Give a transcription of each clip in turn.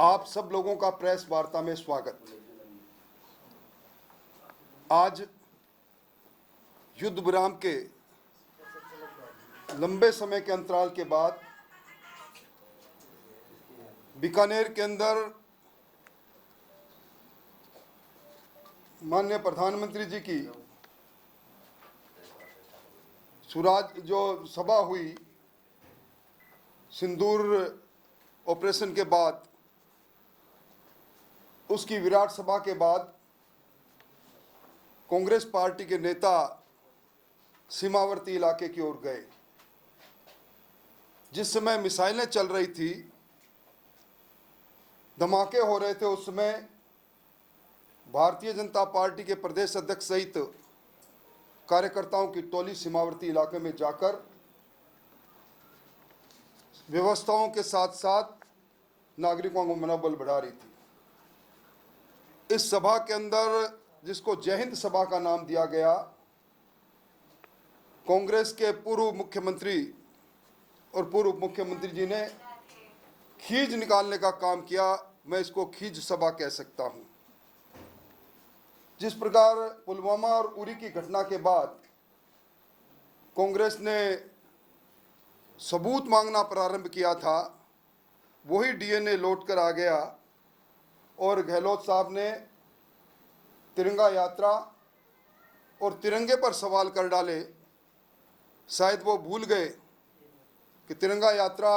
आप सब लोगों का प्रेस वार्ता में स्वागत। आज युद्ध विराम के लंबे समय के अंतराल के बाद बीकानेर के अंदर माननीय प्रधानमंत्री जी की सुराज जो सभा हुई सिंदूर ऑपरेशन के बाद, उसकी विराट सभा के बाद कांग्रेस पार्टी के नेता सीमावर्ती इलाके की ओर गए। जिस समय मिसाइलें चल रही थी, धमाके हो रहे थे, उस समय भारतीय जनता पार्टी के प्रदेश अध्यक्ष सहित कार्यकर्ताओं की टोली सीमावर्ती इलाके में जाकर व्यवस्थाओं के साथ साथ नागरिकों को मनोबल बढ़ा रही थी। इस सभा के अंदर, जिसको जय हिंद सभा का नाम दिया गया, कांग्रेस के पूर्व मुख्यमंत्री और पूर्व उप मुख्यमंत्री जी ने खींच निकालने का काम किया। मैं इसको खींच सभा कह सकता हूं। जिस प्रकार पुलवामा और उरी की घटना के बाद कांग्रेस ने सबूत मांगना प्रारंभ किया था, वही डीएनए लौट कर आ गया और गहलोत साहब ने तिरंगा यात्रा और तिरंगे पर सवाल कर डाले। शायद वो भूल गए कि तिरंगा यात्रा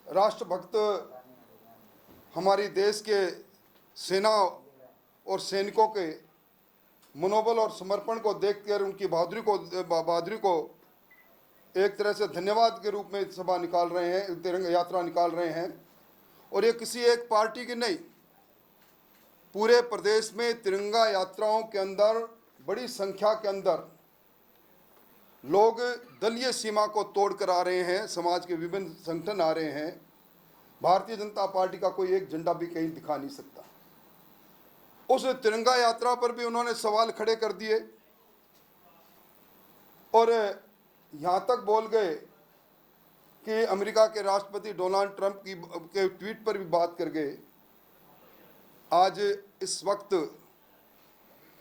राष्ट्रभक्त हमारी देश के सेना और सैनिकों के मनोबल और समर्पण को देखकर उनकी बहादुरी को एक तरह से धन्यवाद के रूप में सभा निकाल रहे हैं, तिरंगा यात्रा निकाल रहे हैं। और ये किसी एक पार्टी की नहीं, पूरे प्रदेश में तिरंगा यात्राओं के अंदर बड़ी संख्या के अंदर लोग दलीय सीमा को तोड़ कर आ रहे हैं। समाज के विभिन्न संगठन आ रहे हैं। भारतीय जनता पार्टी का कोई एक झंडा भी कहीं दिखा नहीं सकता। उस तिरंगा यात्रा पर भी उन्होंने सवाल खड़े कर दिए और यहाँ तक बोल गए कि अमेरिका के राष्ट्रपति डोनाल्ड ट्रंप के ट्वीट पर भी बात कर गए। आज इस वक्त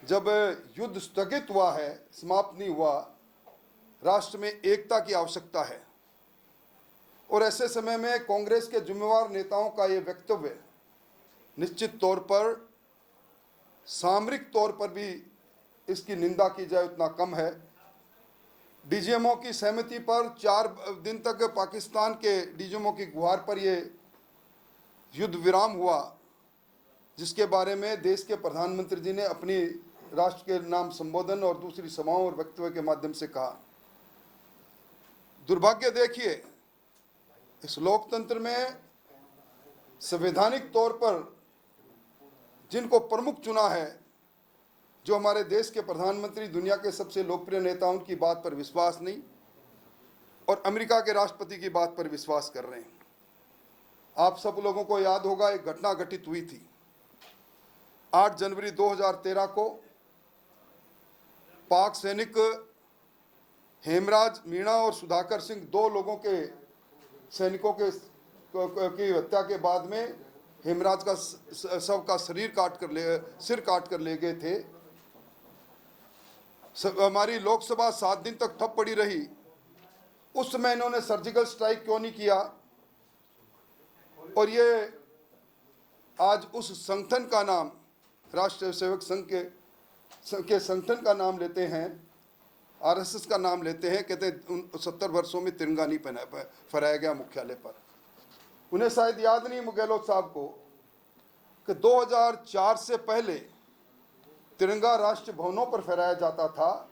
जब युद्ध स्थगित हुआ है, समाप्त नहीं हुआ, राष्ट्र में एकता की आवश्यकता है। और ऐसे समय में कांग्रेस के जिम्मेवार नेताओं का ये वक्तव्य निश्चित तौर पर, सामरिक तौर पर भी इसकी निंदा की जाए उतना कम है। डीजीएमओ की सहमति पर 4 दिन तक पाकिस्तान के डीजीएमओ की गुहार पर ये युद्ध विराम हुआ, जिसके बारे में देश के प्रधानमंत्री जी ने अपनी राष्ट्र के नाम संबोधन और दूसरी सभाओं और वक्तव्य के माध्यम से कहा। दुर्भाग्य देखिए, इस लोकतंत्र में संवैधानिक तौर पर जिनको प्रमुख चुना है, जो हमारे देश के प्रधानमंत्री, दुनिया के सबसे लोकप्रिय नेता, उनकी बात पर विश्वास नहीं और अमेरिका के राष्ट्रपति की बात पर विश्वास कर रहे हैं। आप सब लोगों को याद होगा, एक घटना घटित हुई थी 8 जनवरी 2013 को। पाक सैनिक हेमराज मीणा और सुधाकर सिंह, 2 लोगों के सैनिकों की हत्या के बाद में हेमराज का शव का सिर काट कर ले गए थे। हमारी लोकसभा 7 दिन तक ठप पड़ी रही। उस समय इन्होंने सर्जिकल स्ट्राइक क्यों नहीं किया? और ये आज उस संगठन का नाम, राष्ट्रीय सेवक संघ के संगठन का नाम लेते हैं, आरएसएस का नाम लेते हैं। कहते हैं 70 वर्षों में तिरंगा नहीं फहराया गया मुख्यालय पर। उन्हें शायद याद नहीं, गहलोत साहब को, कि 2004 से पहले तिरंगा राष्ट्रीय भवनों पर फहराया जाता था,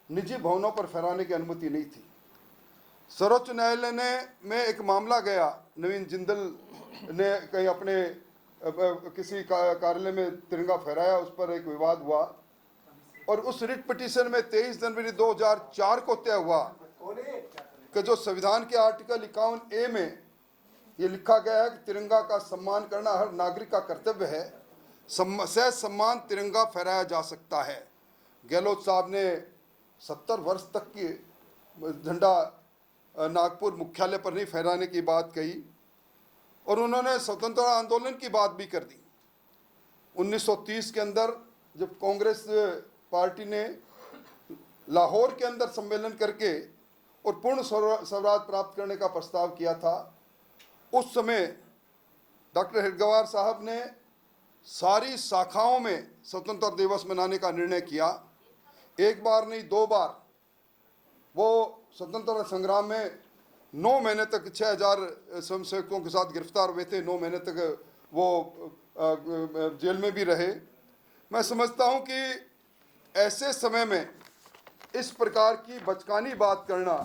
निजी भवनों पर फहराने की अनुमति नहीं थी। सर्वोच्च न्यायालय में एक मामला गया, नवीन जिंदल ने कहीं अपने किसी कार्यालय में तिरंगा फहराया, उस पर एक विवाद हुआ और उस रिट पिटीशन में 23 जनवरी 2004 को तय हुआ कि जो संविधान के आर्टिकल 51A में ये लिखा गया है कि तिरंगा का सम्मान करना हर नागरिक का कर्तव्य है, सह सम्मान तिरंगा फहराया जा सकता है। गहलोत साहब ने 70 वर्ष तक की झंडा नागपुर मुख्यालय पर नहीं फहराने की बात कही और उन्होंने स्वतंत्रता आंदोलन की बात भी कर दी। 1930 के अंदर जब कांग्रेस पार्टी ने लाहौर के अंदर सम्मेलन करके और पूर्ण स्वराज प्राप्त करने का प्रस्ताव किया था, उस समय डॉक्टर हेडगेवार साहब ने सारी शाखाओं में स्वतंत्रता दिवस मनाने का निर्णय किया। एक बार नहीं, 2 बार वो स्वतंत्रता संग्राम में 9 महीने तक 6000 स्वयंसेवकों के साथ गिरफ्तार हुए थे। 9 महीने तक वो जेल में भी रहे। मैं समझता हूं कि ऐसे समय में इस प्रकार की बचकानी बात करना,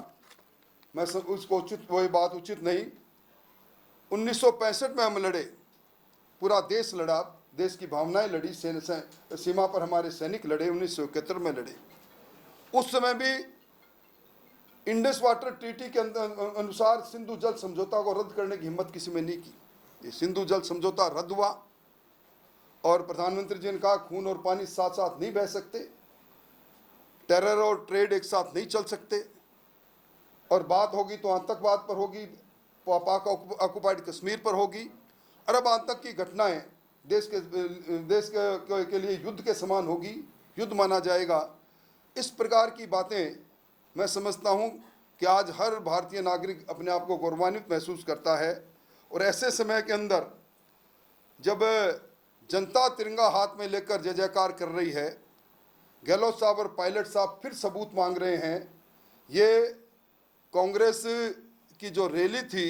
मैं उसको वही बात उचित नहीं। 1965 में हम लड़े, पूरा देश लड़ा, देश की भावनाएं लड़ी, सीमा पर हमारे सैनिक लड़े। 1971 में लड़े। उस समय भी इंडस वाटर ट्रीटी के अनुसार सिंधु जल समझौता को रद्द करने की हिम्मत किसी में नहीं की। ये सिंधु जल समझौता रद्द हुआ और प्रधानमंत्री जी ने कहा खून और पानी साथ साथ नहीं बह सकते, टेरर और ट्रेड एक साथ नहीं चल सकते, और बात होगी तो आतंकवाद पर होगी, पाक ऑक्युपाइड कश्मीर पर होगी। अरब आतंक की घटनाएं देश के लिए युद्ध के समान होगी, युद्ध माना जाएगा। इस प्रकार की बातें मैं समझता हूं कि आज हर भारतीय नागरिक अपने आप को गौरवान्वित महसूस करता है। और ऐसे समय के अंदर जब जनता तिरंगा हाथ में लेकर जय जयकार कर रही है, गहलोत साहब और पायलट साहब फिर सबूत मांग रहे हैं। ये कांग्रेस की जो रैली थी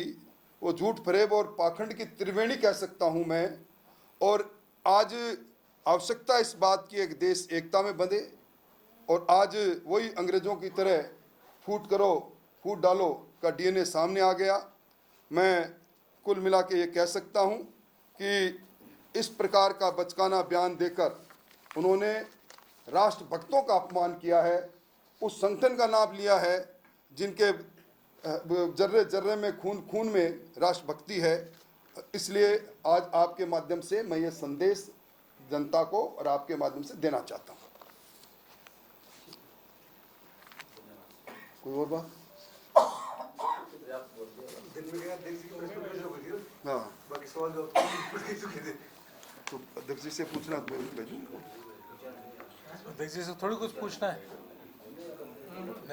वो झूठ फरेब और पाखंड की त्रिवेणी कह सकता हूं मैं। और आज आवश्यकता इस बात की एक देश एकता में बंधे, और आज वही अंग्रेजों की तरह फूट करो फूट डालो का डीएनए सामने आ गया। मैं कुल मिला के ये कह सकता हूं कि इस प्रकार का बचकाना बयान देकर उन्होंने राष्ट्रभक्तों का अपमान किया है, उस संगठन का नाम लिया है जिनके जर्रे जर्रे में खून में राष्ट्रभक्ति है। इसलिए आज आपके माध्यम से मैं ये संदेश जनता को और आपके माध्यम से देना चाहता हूँ। कोई और बात? हाँ, बाकी सवाल जो तो अध्यक्ष जी से पूछना तो भेजूँ। अध्यक्ष जी से थोड़ी कुछ पूछना है। नहीं